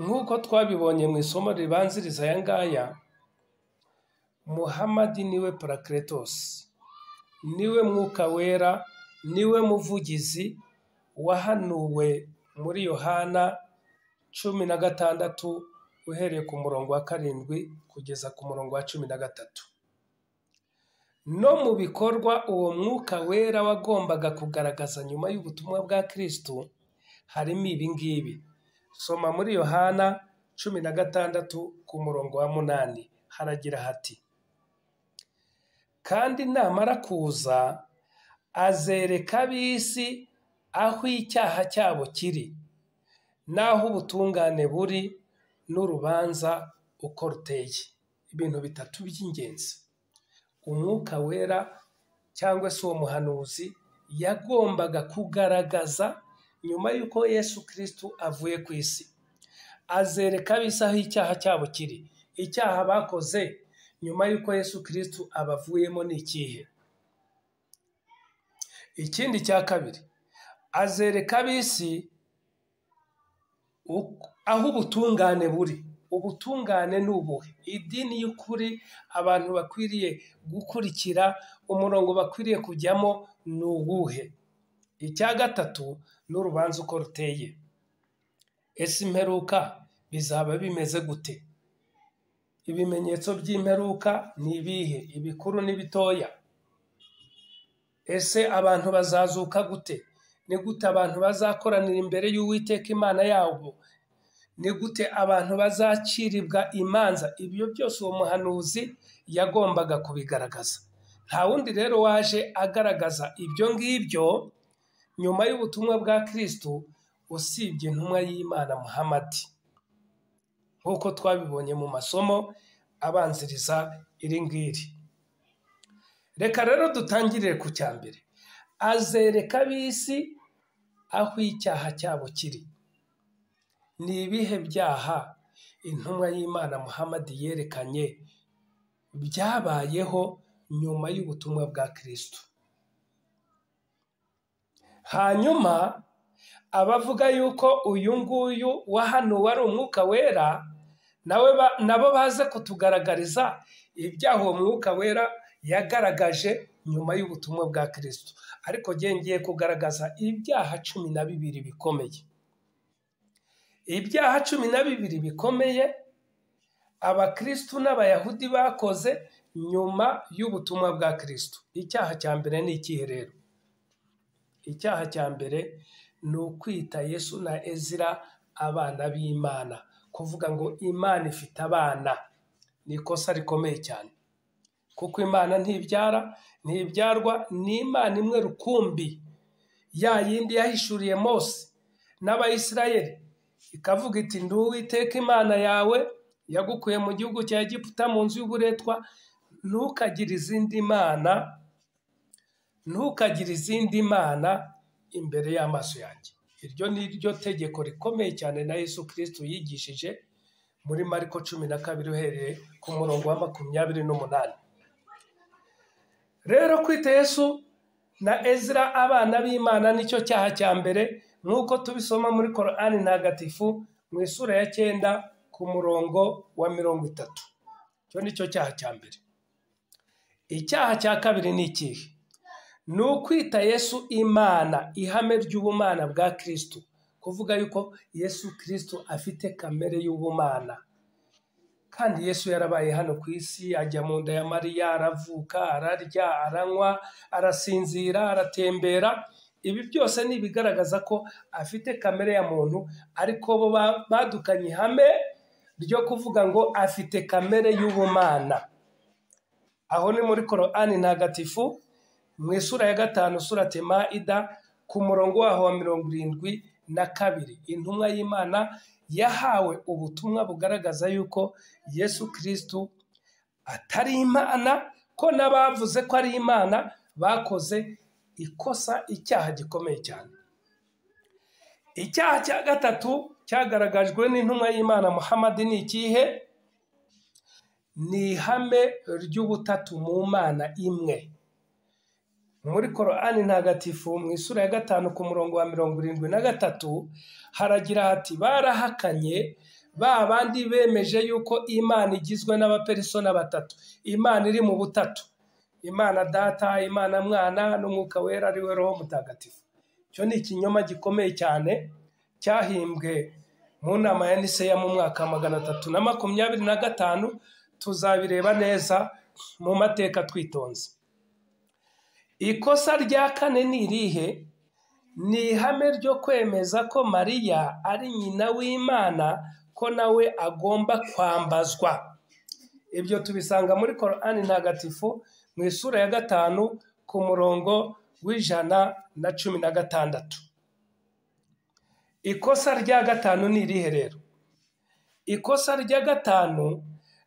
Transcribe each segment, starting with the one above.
nk'uko twabibonye mu isomo ribanziriza aya ngaya, Muhamadi niwe Parakletos, niwe mwuka wera, niwe muvugizi wahanuwe muri Yohana 16 uhereye ku murongo wa 7 kugeza ku murongo wa 13. No mu bikorwa uwo mwuka wera wagombaga kugaragaza nyuma y'ubutumwa bwa Kristo harimo ibi ngibi. Soma muri Yohana 16 ku murongo wa 8, haragira hati: kandi namara kuza azereka ab'isi aho icyaha cyabo kiri, naho ubutungane buri, n'urubanza uko ruteye. Ibintu bitatu by'ingenzi umwuka wera cyangwa se uwo muhanuzi yagombaga kugaragaza nyuma y'uko Yesu Kristo avuye ku isi. Azereka ab'isi aho icyaha cyabo kiri. Icyaha bakoze nyuma y'uko Yesu Kristo abavuyemo ni ikihe? Ikindi cya kabiri, azereka ab'isi aho ubutungane buri. Ubutungane ni ubuhe? Idini y'ukuri abantu bakwiriye gukurikira, umurongo bakwiriye kujyamo ni uwuhe? Icya gatatu, n'urubanza uko ruteye. Ese imperuka bizaba bimeze gute? Ibimenyetso by'imperuka ni ibihe? Ibikuru n'ibitoya. Ese abantu bazazuka gute? Ni gute abantu bazakoranira imbere y'Uwiteka Imana yabo? Ni gute abantu bazaciribwa imanza? Ibyo byose uwo muhanuzi yagombaga kubigaragaza. Nta wundi rero waje agaragaza ibyo ngibyo nyuma y'ubutumwa bwa Kristo usibye intumwa y'Imana Muhamadi, nk'uko twabibonye mu masomo abanziriza iri ngiri. Reka rero dutangirire ku cya mbere. Azereka ab'isi aho icyaha cyabo kiri. Ni ibihe byaha intumwa y'Imana Muhamadi yerekanye byabayeho nyuma y'ubutumwa bwa Kristo? Hanyuma abavuga yuko uyu nguyu wahanuwe ari umwuka wera, nabo baze kutugaragariza ibyaha uwo mwuka wera yagaragaje nyuma y'ubutumwa bwa Kristo. Ariko ngiye kugaragaza ibyaha 12 bikomeye. Ibyaha 12 bikomeye abakristo n'abayahudi bakoze nyuma y'ubutumwa bwa Kristo. Icyaha cya mbere ni ikihe rero? Icyaha cya mbere ni ukwita Yesu na Ezira abana b'Imana. Kuvuga ngo Imana ifite abana ni ikosa rikomeye cyane, kuko Imana ntibyarwa, ni Imana imwe rukumbi, ya yindi yahishuriye Mose n'Abayisirayeli, ikavuga iti: ndi Uwiteka Imana yawe, yagukuye mu gihugu cya Egiputa mu nzu y'uburetwa, ntukagire izindi mana imbere y'amaso yanjye. Iryo ni ryo tegeko rikomeye cyane na Yesu Kristo yigishije muri Mariko 12 uhereye ku murongo wa 28. Rero kwita Yesu na Ezira abana b'Imana nicyo cyaha cya mbere, nk'uko tubisoma muri Korani ntagatifu mu isura ya 9 ku murongo wa 30. Cyo nicyo cyaha cya mbere. Icyaha cya kabiri ni ikihe? Ni ukwita Yesu Imana, ihame ry'ubumana bwa Kristo. Kuvuga yuko Yesu Kristo afite kamere y'ubumana. Kandi Yesu yarabaye hano ku isi, ajya mu nda ya Mariya, aravuka, ararya, aranywa, arasinzira, aratembera. Ibi byose ni ibigaragaza ko afite kamere ya muntu, ariko bo badukanye ihame ryo kuvuga ngo afite kamere y'ubumana. Aho ni muri Korani ntagatifu mu isura ya 5 surate Maida ku murongo waho wa 72. Intumwa y'Imana yahawe ubutumwa bugaragaza yuko Yesu Kristo atari Imana, ko n'abavuze ko ari Imana bakoze ikosa, icyaha gikomeye cyane. Icyaha cya gatatu cyagaragajwe n'intumwa y'Imana Muhamadi ni ikihe? Ni ihame ry'ubutatu mu Mana imwe. Muri Korani ntagatifu mu isura ya 5 ku murongo wa 73 haragira hati: barahakanye ba bandi bemeje yuko Imana igizwe n'abapersona batatu, Imana iri mu butatu, Imana Data, Imana Mwana n'Umwuka Wera ari we Roho Mutagatifu. Cyo ni ikinyoma gikomeye cyane cyahimbwe mu nama ya Niseya mu mwaka 325. Tuzabireba neza mu mateka twitonze. Ikosa rya kane ni irihe? Ni ihame ryo kwemeza ko Mariya ari nyina w'Imana, ko nawe agomba kwambazwa. Ibyo tubisanga muri Korani ntagatifu mu isura ya 5 ku murongo w'116. Ikosa rya gatanu ni irihe rero? Ikosa rya gatanu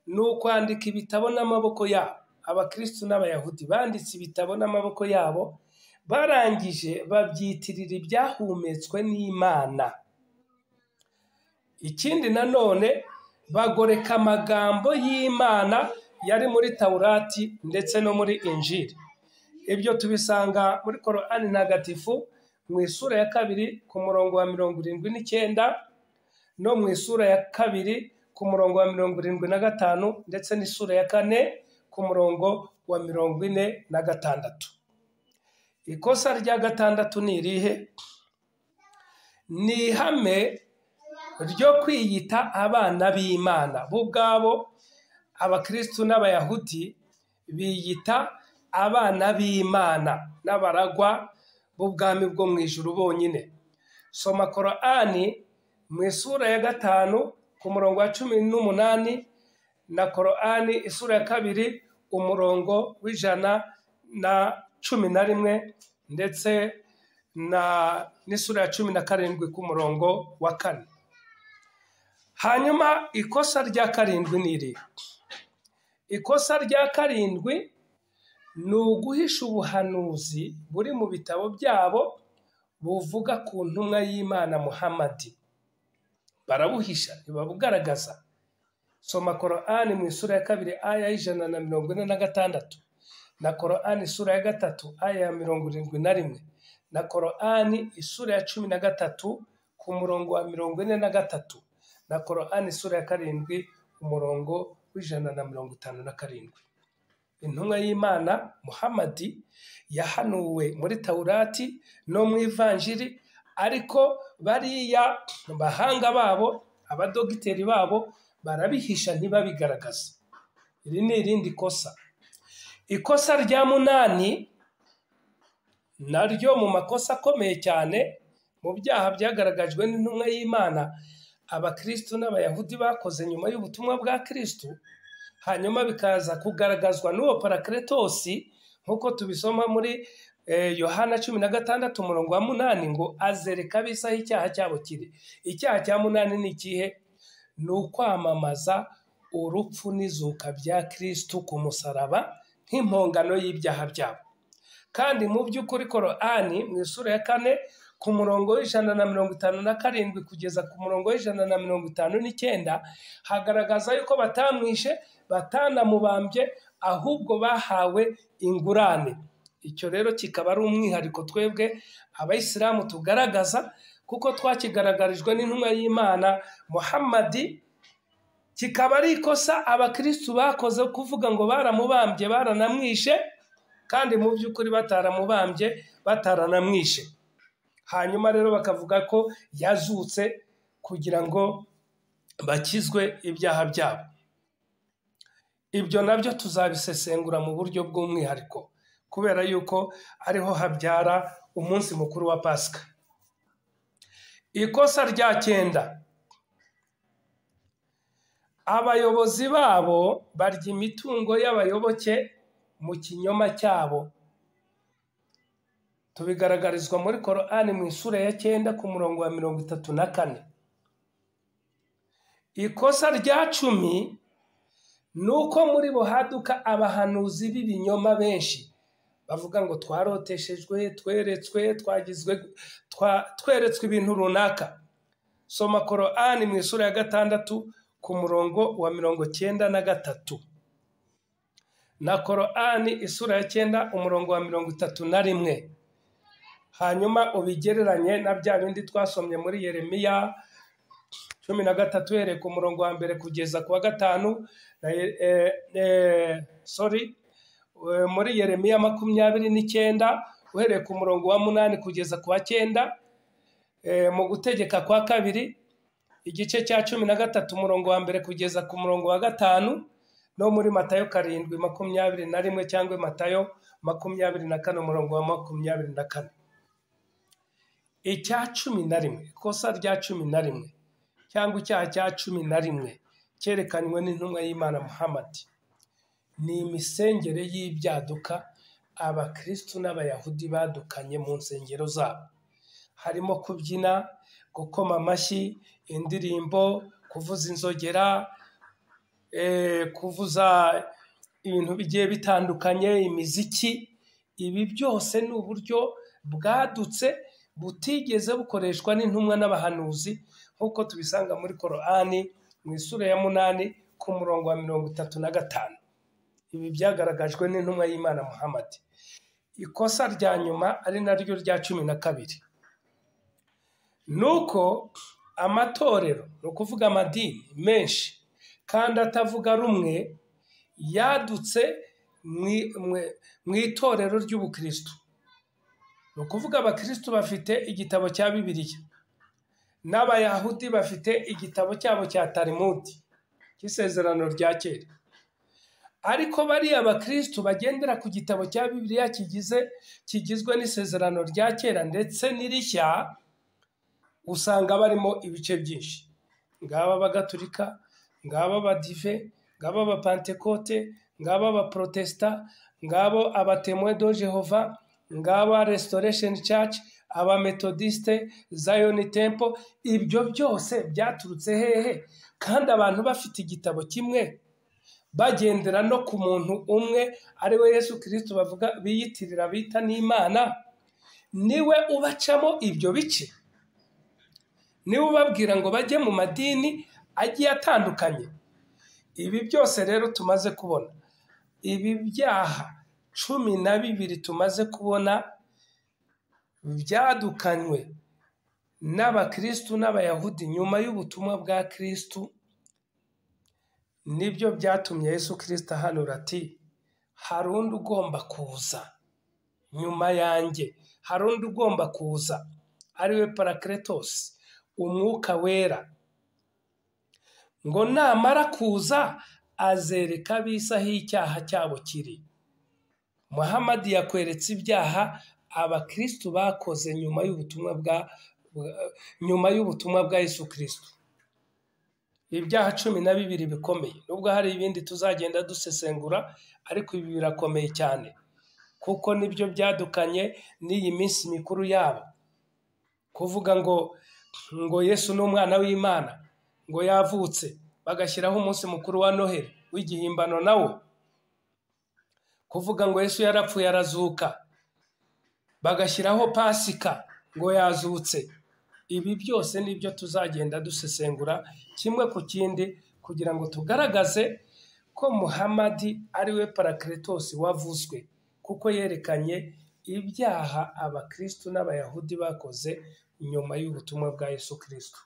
ni ukwandika ibitabo n'amaboko yabo. Abakristo n'Abayahudi banditse ibitabo n'amaboko yabo, barangije babyitirira ibyahumetswe n'Imana. Ikindi nanone bagoreka amagambo y'Imana yari muri Taurati ndetse no muri Injili. Ibyo tubisanga muri Korani ntagatifu mu isura ya 2 ku murongo wa 79, no mu isura ya 2 ku murongo wa 75, ndetse n'isura ya 4 ku murongo wa 46. Ikosa rya gatandatu ni irihe? Ni ihame ryo kwiyita abana b'Imana. Bo ubwabo Abakristo n'Abayahudi biyita abana b'Imana n'abaragwa b'ubwami bwo mu ijuru bonyine. Soma Korani mu isura ya 5 ku murongo wa 18, na Korani isura ya 2 umurongo w'111, ndetse n'isura ya 17 ku murongo wa 4. Hanyuma ikosa rya karindwi ni irihe? Ikosa rya karindwi ni uguhisha ubuhanuzi buri mu bitabo byabo buvuga ku ntumwa y'Imana Muhammadi. Barabuhisha, ntibabugaragaza. Soma Korani mu isura ya 2 aya 146, na Korani isura ya 3 aya ya 71, na Korani isura ya 13 ku murongo wa 43, na Korani isura ya 7 umurongo w'157. Intumwa y'Imana Muhammadi yahanuwe muri Taurati no mu Ivanjili, ariko bariya bahanga babo, abadogiteri babo, barabihisha ntibabigaragaza. Iri ni irindi kosa. Ikosa rya 8 naryo mu makosa akomeye cyane mu byaha byagaragajwe n'intumwa y'Imana Abakristo n'Abayahudi bakoze nyuma y'ubutumwa bwa Kristo, hanyuma bikaza kugaragazwa n'uwo Parakletosi, nk'uko tubisoma muri Yohana 16 umurongo wa 8, ngo azereka abisaho icyaha cyabo kiri. Icyaha cya 8 ni ikihe? Ni ukwamamaza urupfu n'izuka bya Kristo ku musaraba nk'impongano y'ibyaha byabo. Kandi mu by'ukuri Korani mu isura ya 4 ku murongo w'157 kugeza ku murongo w'159 hagaragaza yuko batamwishe, batanamubambye, ahubwo bahawe ingurane. Icyo rero kikaba ari umwihariko twebwe Abayisilamu tugaragaza, kuko twakigaragarijwe n'intumwa y'Imana Muhammadi. Kikaba ari ikosa Abakristo bakoze kuvuga ngo baramubambye, baranamwishe, kandi mu by'ukuri bataramubambye, bataranamwishe. Hanyuma rero bakavuga ko yazutse kugira ngo bakizwe ibyaha byabo. Ibyo nabyo tuzabisesengura mu buryo bw'umwihariko, kubera yuko ariho habyara umunsi mukuru wa Pasika. Ikosa rya 9, abayobozi babo barya imitungo y'abayoboke mu kinyoma cyabo. Tubigaragarizwa muri Korani mu isura ya 9 ku murongo wa 34. Ikosa rya 10 nuko muri bo haduka abahanuzi b'ibinyoma benshi, bavuga ngo twaroteshejwe, tweretswe, tweretswe ibintu runaka. Soma Korani mu isura ya 6 ku murongo wa 93, na Korani isura ya 9 umurongo wa 31. Hanyuma ubigereranye na bya bindi twasomye muri Yeremiya 13 uhereye ku murongo wa mbere kugeza ku wa 5, muri Yeremiya 29 uhereye ku murongo wa 8 kugeza ku wa 9, mu Gutegeka kwa kabiri igice cya 13 umurongo wa mbere kugeza ku murongo wa 5, no muri Matayo 7:21 cyangwa Matayo 24 umurongo wa 24. Icya 11, ikosa rya 11 cyangwa icyaha cya 11 cyerekanywe n'intumwa y'Imana Muhammad ni imisengere y'ibyaduka abakristo n'abayahudi badukanye mu nsengero zabo, harimo kubyina, gukoma amashyi, indirimbo, kuvuza inzogera, kuvuza ibintu bigiye bitandukanye, imiziki. Ibi byose ni uburyo bwadutse butigeze bukoreshwa n'intumwa n'abahanuzi nk'uko tubisanga muri Korani mu isura ya 8 ku murongo wa 35. Ibi byagaragajwe n'intumwa y'Imana Muhammad. Ikosa rya nyuma ari naryo rya 12 nuko amatorero, no kuvuga amadini menshi kandi atavuga rumwe yadutse mu itorero ry'ubukristo. No kuvuga abakristo bafite igitabo cya Bibiliya, n'abayahudi bafite igitabo cyabo cya Talmud cy'isezerano rya kera. Ariko bari abakristo bagendera ku gitabo cya Bibiliya kigizwe n'isezerano rya kera ndetse n'irishya, usanga barimo ibice byinshi. Ngaba abagatulika, ngaba abadive, ngaba abapantekote, ngaba abaprotesta, ngabo abatemwe do Jehova, ngaba Restoration Church, abametodiste, Zion Temple. Ibyo byose byaturutse hehe? Kandi abantu bafite igitabo kimwe, bagendera no ku muntu umwe ari we Yesu Kristo bavuga biyitirira bita n'Imana, niwe ubacamo ibyo bice, niwe ubabwira ngo bajye mu madini agiye atandukanye. Ibi byose rero tumaze kubona, ibi byaha 12 tumaze kubona byadukanywe n'abakristo n'abayahudi nyuma y'ubutumwa bwa Kristo, nibyo byatumye Yesu Kristo ahanura ati hari undi ugomba kuza nyuma yanjye, hari undi ugomba kuza ariwe Parakletos, umwuka wera, ngo namara kuza azereka ab'isi aho icyaha cyabo kiri. Muhammad yakweretse ibyaha abakristo bakoze nyuma y'ubutumwa bwa Yesu Kristo. Ibyaha 12 bikomeye, nubwo hari ibindi tuzagenda dusesengura, ariko ibi birakomeye cyane kuko nibyo byadukanye n'iyi minsi mikuru yabo. Kuvuga ngo Yesu ni umwana w'Imana, ngo yavutse, bagashyiraho umunsi mukuru wa Noheli w'igihimbano nawo. Kuvuga ngo Yesu yarapfuye arazuka, bagashyiraho Pasika ngo yazutse. Ibi byose nibyo tuzagenda dusesengura kimwe ku kindi kugira ngo tugaragaze ko Muhammad ari we Parakletos wavuzwe, kuko yerekanye ibyaha abakristo n'abayahudi bakoze nyuma y'ubutumwa bwa Yesu Kristo.